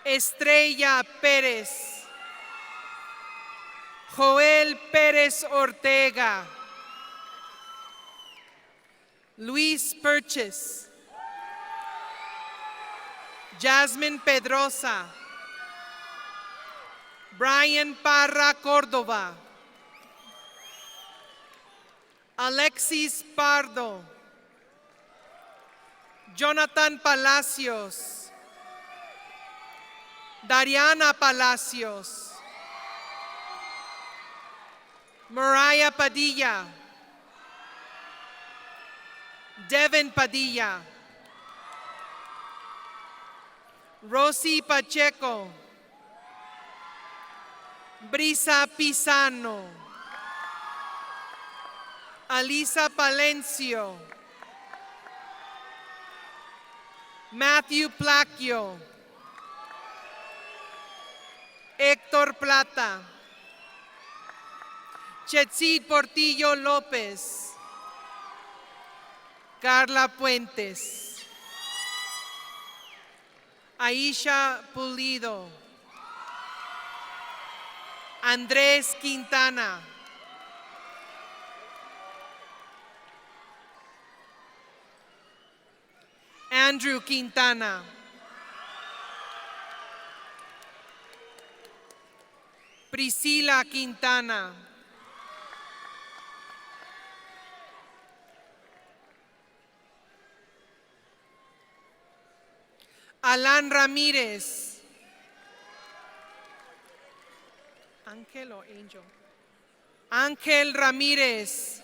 Estrella Pérez. Joel Pérez Ortega. Luis Purchase. Jasmine Pedrosa. Brian Parra Córdoba. Alexis Pardo. Jonathan Palacios. Dariana Palacios. Mariah Padilla. Devin Padilla. Rosy Pacheco. Brisa Pisano. Alisa Palencio. Matthew Placchio. Héctor Plata. Chetsid Portillo López. Carla Puentes. Aisha Pulido. Andrés Quintana. Andrew Quintana. Priscila Quintana. Alan Ramírez. Ángel o Angel. Ángel Ramírez.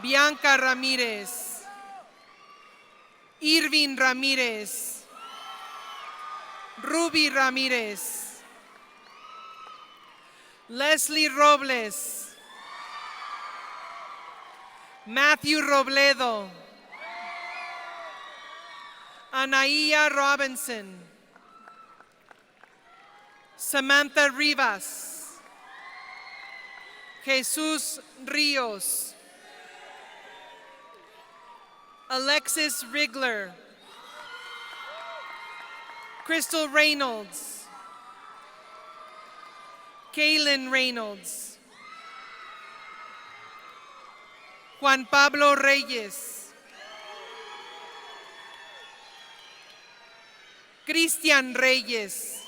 Bianca Ramírez. Irving Ramírez. Ruby Ramírez. Leslie Robles. Matthew Robledo. Anaia Robinson. Samantha Rivas. Jesus Rios. Alexis Rigler. Crystal Reynolds. Kaylin Reynolds. Juan Pablo Reyes. Cristian Reyes.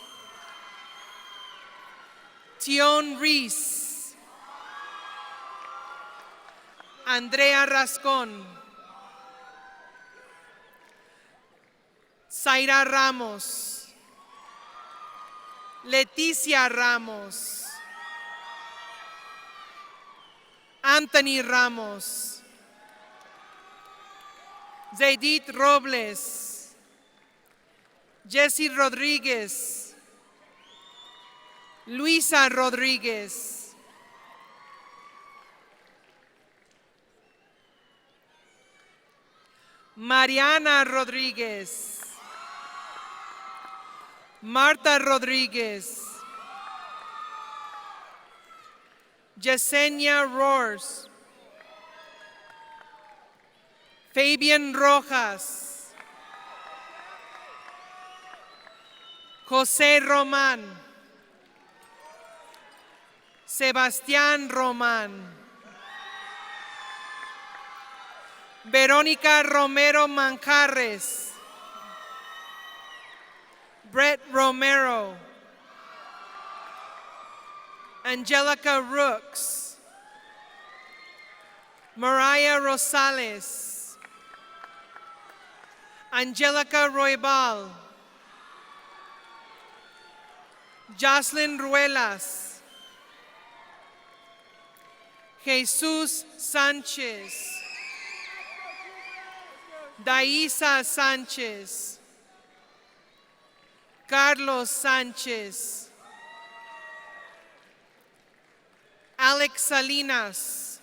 Tion Reese. Andrea Rascón. Zaira Ramos. Leticia Ramos. Anthony Ramos. Zaidit Robles. Jesse Rodríguez. Luisa Rodríguez. Mariana Rodríguez. Marta Rodríguez. Yesenia Roars. Fabian Rojas. José Román. Sebastián Román. Verónica Romero Manjarres. Brett Romero. Angelica Rooks. Mariah Rosales. Angelica Roybal. Jocelyn Ruelas. Jesus Sánchez. Daisa Sánchez. Carlos Sánchez. Alex Salinas.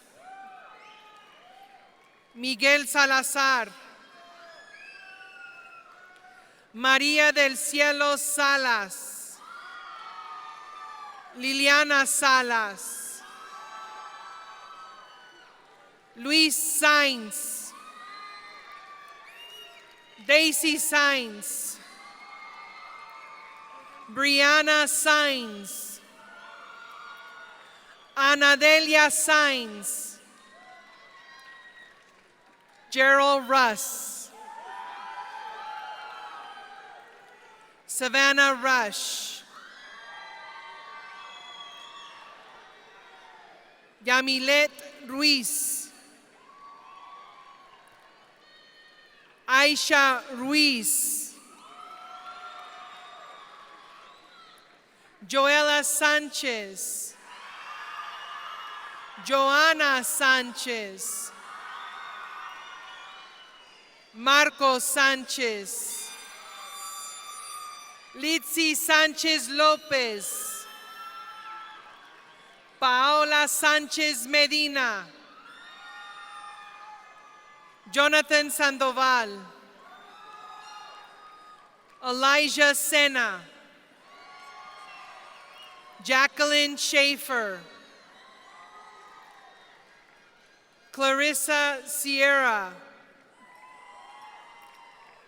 Miguel Salazar. María del Cielo Salas. Liliana Salas. Luis Sainz. Daisy Sainz. Brianna Sainz. Anadelia Sainz. Gerald Russ. Savannah Rush. Yamilet Ruiz. Aisha Ruiz. Joella Sanchez. Joanna Sanchez. Marco Sanchez. Litzy Sanchez Lopez. Paola Sanchez Medina. Jonathan Sandoval. Elijah Sena. Jacqueline Schaefer. Clarissa Sierra.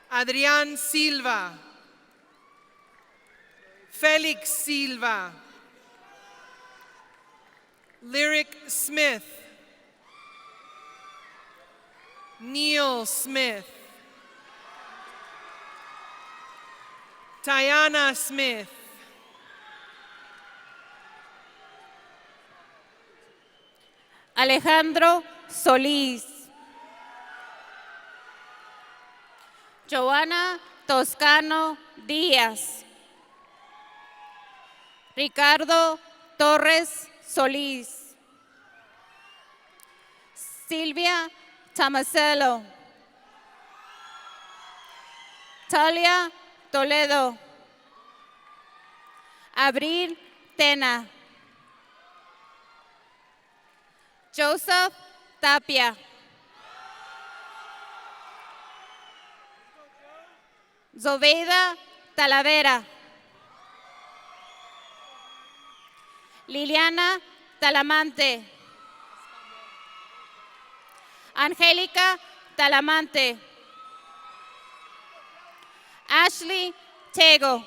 Adrián Silva. Felix Silva. Lyric Smith. Neil Smith. Tiana Smith. Alejandro Solís. Joana Toscano Díaz. Ricardo Torres Solís. Silvia Tomasello. Talia Toledo. Abril Tena. Joseph Tapia. Zobeida Talavera. Liliana Talamante. Angélica Talamante. Ashley Tego.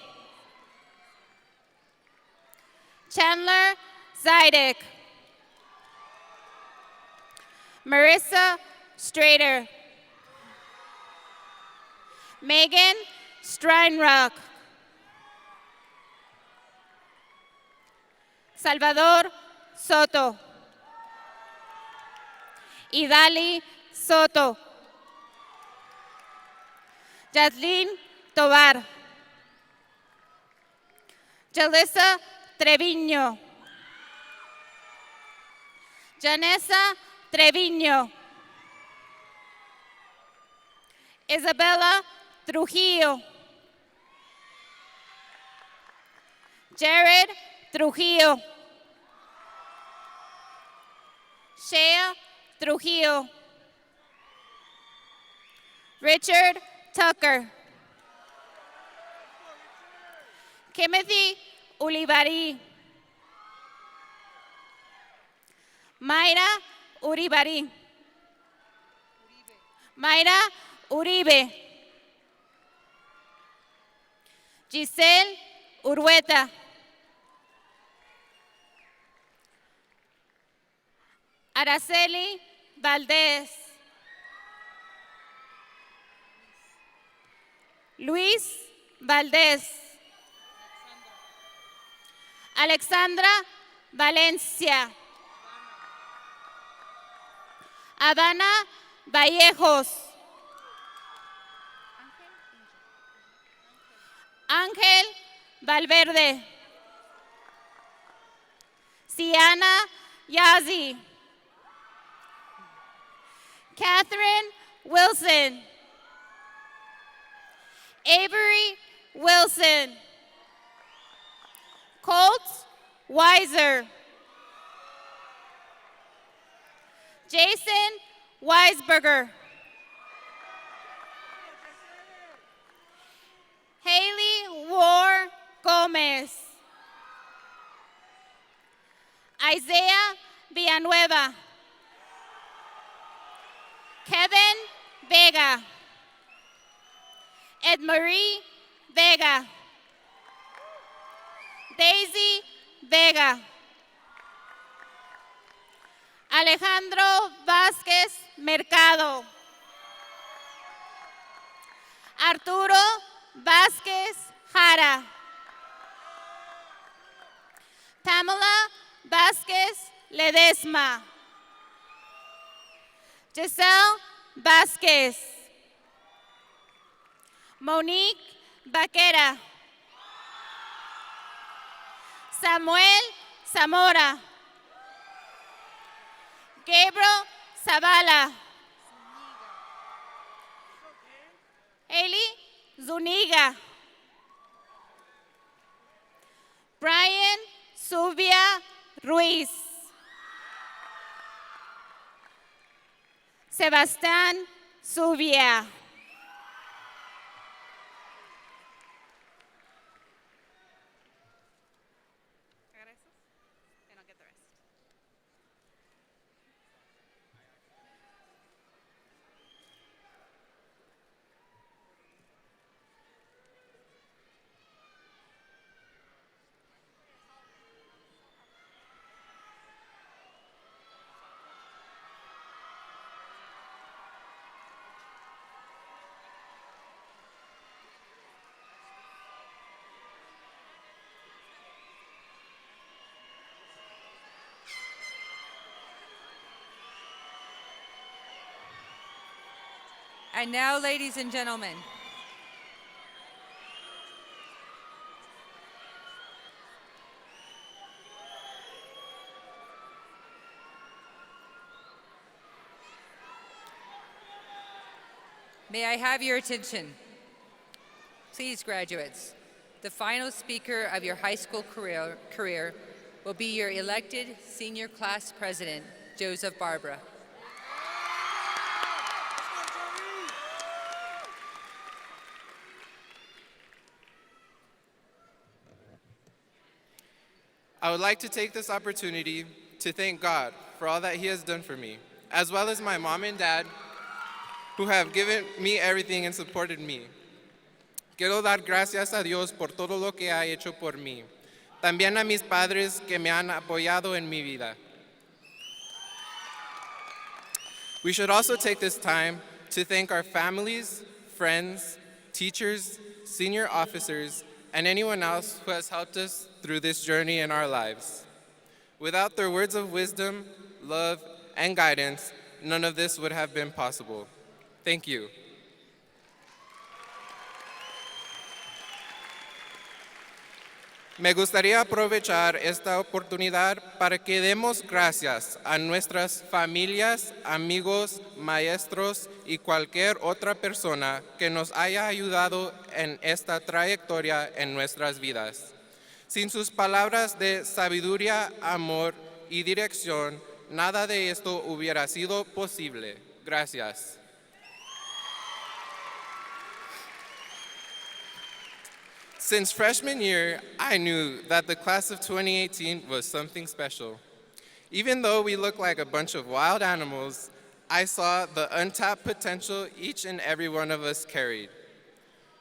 Chandler Zidek. Marissa Strader. Megan Steinrock. Salvador Soto. Idali Soto. Jazlyn Tovar. Jalissa Treviño. Janessa Treviño. Isabella Trujillo. Jared Trujillo. Shea Trujillo. Richard Tucker. Timothy Ulibarri. Mayra Uribari. Mayra Uribe. Giselle Urhueta. Araceli Valdez. Luis Valdez. Alexandra Valencia. Adana Vallejos. Ángel Valverde. Siana Yazi. Catherine Wilson. Avery Wilson. Colt Weiser. Jason Weisberger. Haley War Gomez. Isaiah Villanueva. Kevin Vega. Edmarie Vega. Daisy Vega. Alejandro Vázquez Mercado. Arturo Vázquez Jara. Pamela Vázquez Ledesma. Giselle Vázquez. Monique Vaquera. Samuel Zamora. Gabriel Zavala. Eli Zuniga. Brian Subia Ruiz. Sebastián Subia. And now, ladies and gentlemen, may I have your attention? Please, graduates, the final speaker of your high school career will be your elected senior class president, Joseph Barbara. I would like to take this opportunity to thank God for all that He has done for me, as well as my mom and dad, who have given me everything and supported me. Quiero dar gracias a Dios por todo lo que ha hecho por mí. También a mis padres que me han apoyado en mi vida. We should also take this time to thank our families, friends, teachers, senior officers, and anyone else who has helped us through this journey in our lives. Without their words of wisdom, love, and guidance, none of this would have been possible. Thank you. Me gustaría aprovechar esta oportunidad para que demos gracias a nuestras familias, amigos, maestros y cualquier otra persona que nos haya ayudado en esta trayectoria en nuestras vidas. Sin sus palabras de sabiduría, amor y dirección, nada de esto hubiera sido posible. Gracias. Since freshman year, I knew that the class of 2018 was something special. Even though we look like a bunch of wild animals, I saw the untapped potential each and every one of us carried.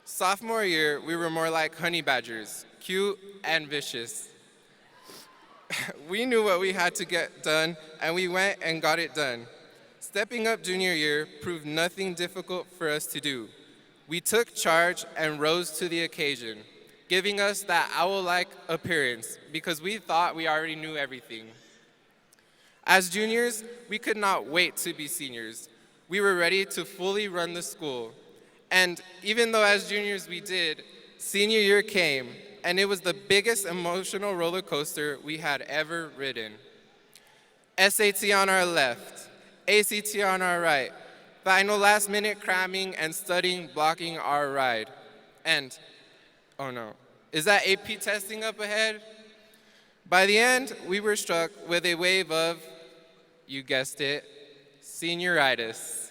Sophomore year, we were more like honey badgers, cute and vicious. We knew what we had to get done, and we went and got it done. Stepping up junior year proved nothing difficult for us to do. We took charge and rose to the occasion, giving us that owl-like appearance because we thought we already knew everything. As juniors, we could not wait to be seniors. We were ready to fully run the school. And even though as juniors we did, senior year came, and it was the biggest emotional roller coaster we had ever ridden. SAT on our left, ACT on our right, final last-minute cramming and studying blocking our ride. And, oh no, is that AP testing up ahead? By the end, we were struck with a wave of, you guessed it, senioritis.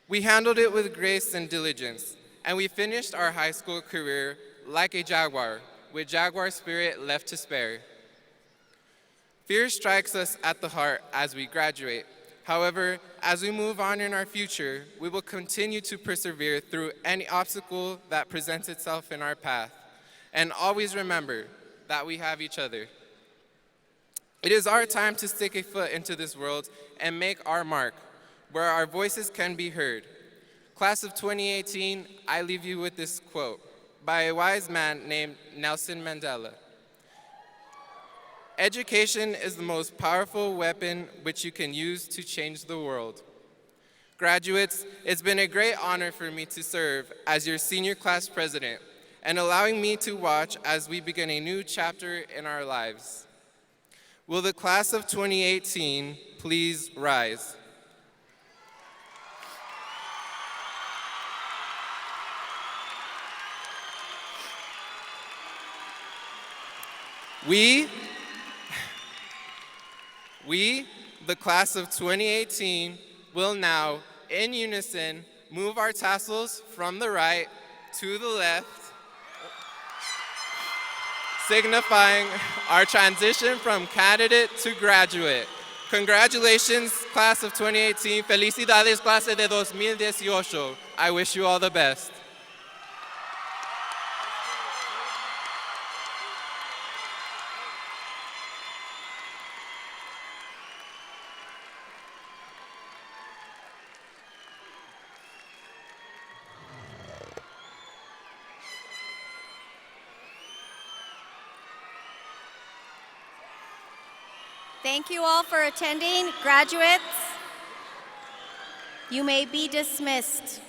We handled it with grace and diligence, and we finished our high school career like a jaguar, with jaguar spirit left to spare. Fear strikes us at the heart as we graduate. However, as we move on in our future, we will continue to persevere through any obstacle that presents itself in our path. And always remember that we have each other. It is our time to stick a foot into this world and make our mark, where our voices can be heard. Class of 2018, I leave you with this quote by a wise man named Nelson Mandela. Education is the most powerful weapon which you can use to change the world. Graduates, it's been a great honor for me to serve as your senior class president and allowing me to watch as we begin a new chapter in our lives. Will the class of 2018 please rise? We, the class of 2018, will now, in unison, move our tassels from the right to the left, signifying our transition from candidate to graduate. Congratulations, class of 2018. Felicidades, clase de 2018. I wish you all the best. Thank you all for attending. Graduates, You may be dismissed.